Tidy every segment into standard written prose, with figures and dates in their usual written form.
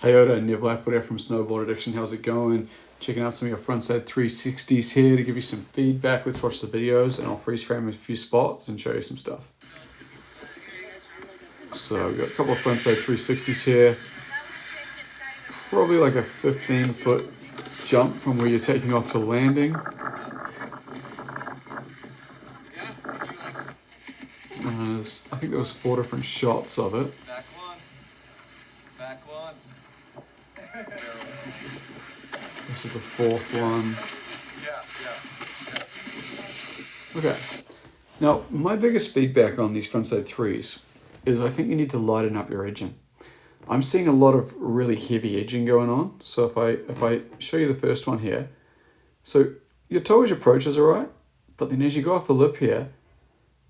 Haoda and Neville Appledale from Snowboard Addiction. How's it going? Checking out some of your frontside 360s here to give you some feedback. Let's watch the videos and I'll freeze frame a few spots and show you some stuff. So we've got a couple of frontside 360s here. Probably like a 15-foot jump from where you're taking off to landing. I think there was 4 different shots of it. Back one. Back one. This is the 4th one. Yeah. Okay. Now, my biggest feedback on these frontside 3s is I think you need to lighten up your edging. I'm seeing a lot of really heavy edging going on. So if I show you the first one here, so your toe edge approach is all right, but then as you go off the lip here,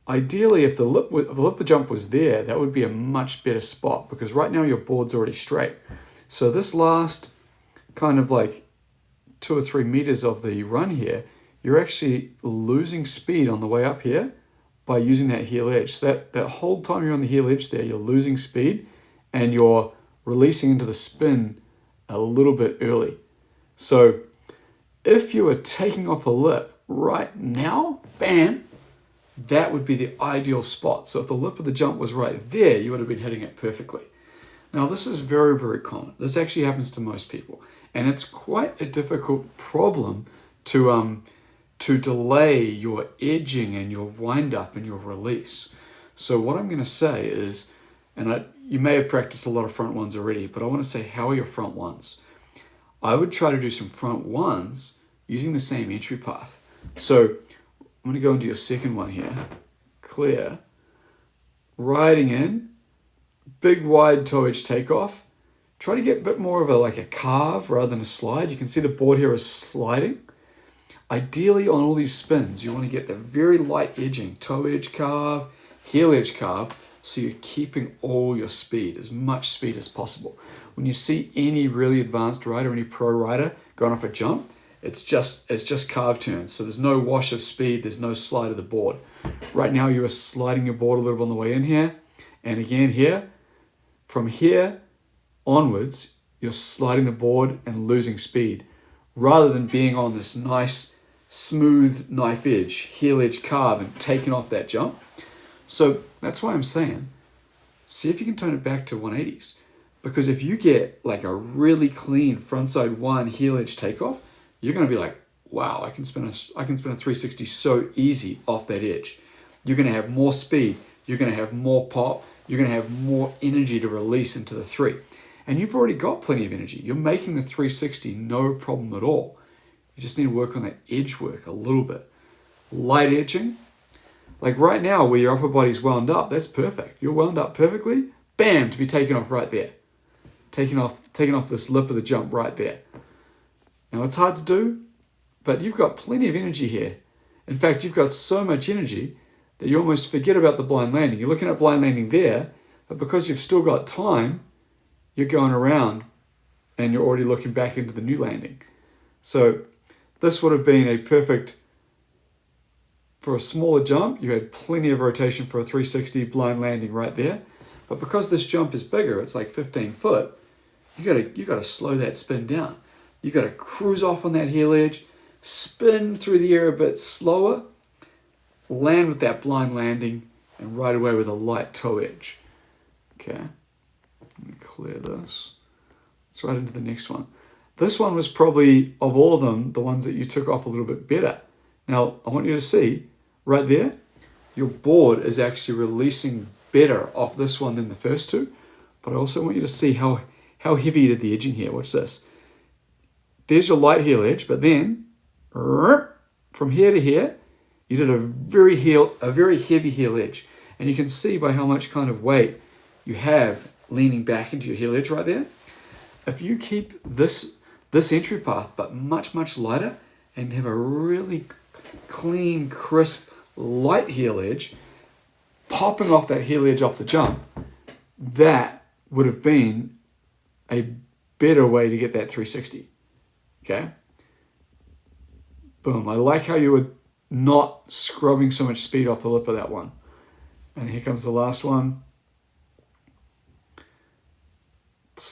ideally, if the lip of the jump was there, that would be a much better spot because right now your board's already straight. So this last kind of like 2 or 3 meters of the run here, you're actually losing speed on the way up here by using that heel edge. So that whole time you're on the heel edge there, you're losing speed and you're releasing into the spin a little bit early. So if you were taking off a lip right now, bam, that would be the ideal spot. So if the lip of the jump was right there, you would have been hitting it perfectly. Now this is very, very common. This actually happens to most people. And it's quite a difficult problem to delay your edging and your wind up and your release. So what I'm going to say is, and you may have practiced a lot of front ones already, but I want to say, how are your front ones? I would try to do some front ones using the same entry path. So I'm going to go into your second one here. Clear. Riding in. Big wide toe edge takeoff. Try to get a bit more of a carve rather than a slide. You can see the board here is sliding. Ideally on all these spins, you want to get the very light edging. Toe edge carve, heel edge carve. So you're keeping all your speed, as much speed as possible. When you see any really advanced rider, any pro rider going off a jump, it's just carve turns. So there's no wash of speed, there's no slide of the board. Right now you are sliding your board a little bit on the way in here. And again here, from here onwards, you're sliding the board and losing speed rather than being on this nice, smooth knife edge, heel edge carve and taking off that jump. So that's why I'm saying, see if you can tone it back to 180s. Because if you get like a really clean frontside 1 heel edge takeoff, you're going to be like, wow, I can spin a 360 so easy off that edge. You're going to have more speed. You're going to have more pop. You're going to have more energy to release into the 3. And you've already got plenty of energy. You're making the 360 no problem at all. You just need to work on that edge work a little bit. Light edging. Like right now where your upper body's wound up, that's perfect. You're wound up perfectly. Bam, to be taken off right there. Taking off this lip of the jump right there. Now it's hard to do, but you've got plenty of energy here. In fact, you've got so much energy that you almost forget about the blind landing. You're looking at blind landing there, but because you've still got time, you're going around and you're already looking back into the new landing. So this would have been a perfect, for a smaller jump, you had plenty of rotation for a 360 blind landing right there. But because this jump is bigger, it's like 15 foot, you gotta slow that spin down. You gotta cruise off on that heel edge, spin through the air a bit slower, land with that blind landing, and ride away with a light toe edge. Okay, let me clear this. Let's ride into the next one. This one was probably, of all of them, the ones that you took off a little bit better. Now, I want you to see, right there, your board is actually releasing better off this one than the first two. But I also want you to see how heavy you did the edging here. Watch this. There's your light heel edge, but then from here to here, you did a very heavy heel edge. And you can see by how much kind of weight you have leaning back into your heel edge right there. If you keep this entry path, but much, much lighter, and have a really clean, crisp, light heel edge, popping off that heel edge off the jump, that would have been a better way to get that 360. Okay? Boom. I like how you were not scrubbing so much speed off the lip of that one. And here comes the last one.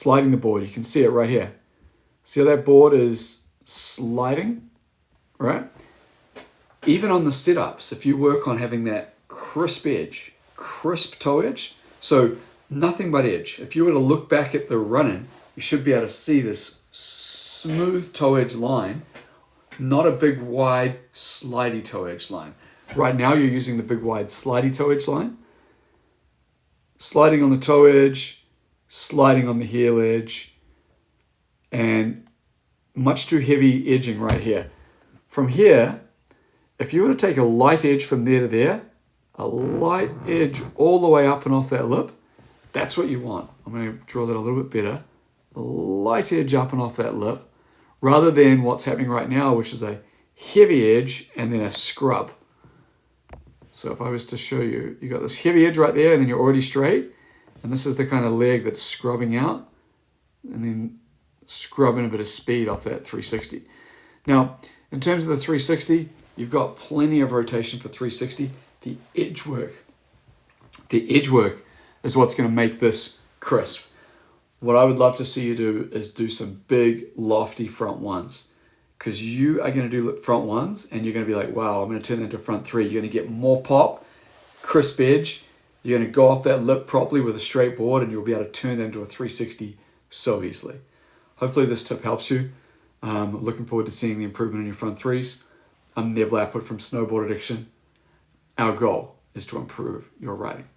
sliding the board. You can see it right here. See how that board is sliding, right? Even on the sit-ups, if you work on having that crisp edge, crisp toe edge, so nothing but edge. If you were to look back at the run-in, you should be able to see this smooth toe edge line, not a big wide slidey toe edge line. Right now you're using the big wide slidey toe edge line. Sliding on the toe edge, sliding on the heel edge, and much too heavy edging right here. From here, if you were to take a light edge from there to there, a light edge all the way up and off that lip, that's what you want. I'm going to draw that a little bit better. A light edge up and off that lip, rather than what's happening right now, which is a heavy edge and then a scrub. So if I was to show you, you got this heavy edge right there and then you're already straight. And this is the kind of leg that's scrubbing out and then scrubbing a bit of speed off that 360. Now, in terms of the 360, you've got plenty of rotation for 360. The edge work is what's going to make this crisp. What I would love to see you do is do some big, lofty front ones, because you are going to do front ones and you're going to be like, wow, I'm going to turn that into front three. You're going to get more pop, crisp edge. You're going to go off that lip properly with a straight board and you'll be able to turn that into a 360 so easily. Hopefully this tip helps you. Looking forward to seeing the improvement in your front threes. I'm Nev Lapwood from Snowboard Addiction. Our goal is to improve your riding.